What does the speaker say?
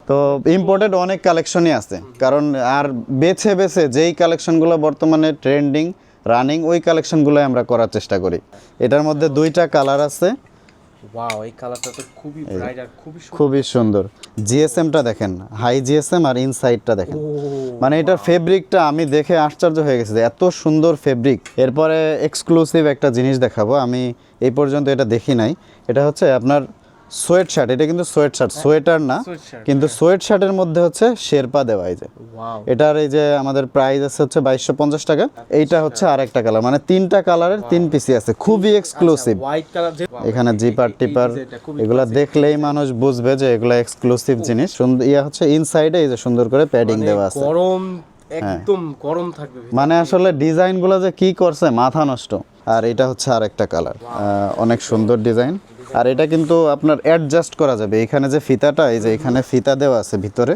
তো ইম্পোর্টেড অনেক কালেকশনই আছে, কারণ আর বেছে বেছে যেই কালেকশনগুলো বর্তমানে ট্রেন্ডিং রানিং ওই কালেকশনগুলোই আমরা করার চেষ্টা করি। এটার মধ্যে দুইটা কালার আছে। ওয়াও, এই কালারটা তো খুবই ব্রাইট আর খুবই সুন্দর। জিএসএমটা দেখেন, হাই জিএসএম, আর ইনসাইডটা দেখেন, মানে এটার ফেব্রিকটা আমি দেখে আশ্চর্য হয়ে গেছি যে এত সুন্দর ফেব্রিক। এরপরে এক্সক্লুসিভ একটা জিনিস দেখাবো, আমি এই পর্যন্ত এটা দেখি নাই। এটা হচ্ছে আপনার সোয়েট শার্ট। এটা কিন্তু সোয়েট শার্ট, সোয়েটার না, কিন্তু সোয়েট শার্টের মধ্যে হচ্ছে শেরপা দেওয়া। এই যে এটার এই যে আমাদের প্রাইস আছে হচ্ছে 2250 টাকা। এইটা হচ্ছে আরেকটা কালার, মানে তিনটা কালারের 3 পিসি আছে, খুবই এক্সক্লুসিভ। White colour. এখানে জিপার টিপার এগুলা দেখলেই মানুষ বুঝবে যে এগুলা এক্সক্লুসিভ জিনিস। সুন্দর ইয়া হচ্ছে ইনসাইডে এই যে সুন্দর করে প্যাডিং দেওয়া আছে। গরম, একদম গরম থাকবে। মানে আসলে ডিজাইনগুলো যে কি করছে মাথা নষ্ট। আর এটা হচ্ছে আরেকটা কালার, অনেক সুন্দর ডিজাইন। আর এটা কিন্তু আপনার অ্যাডজাস্ট করা যাবে। এখানে যে ফিতাটা, এই যে এখানে ফিতা দেওয়া আছে ভিতরে,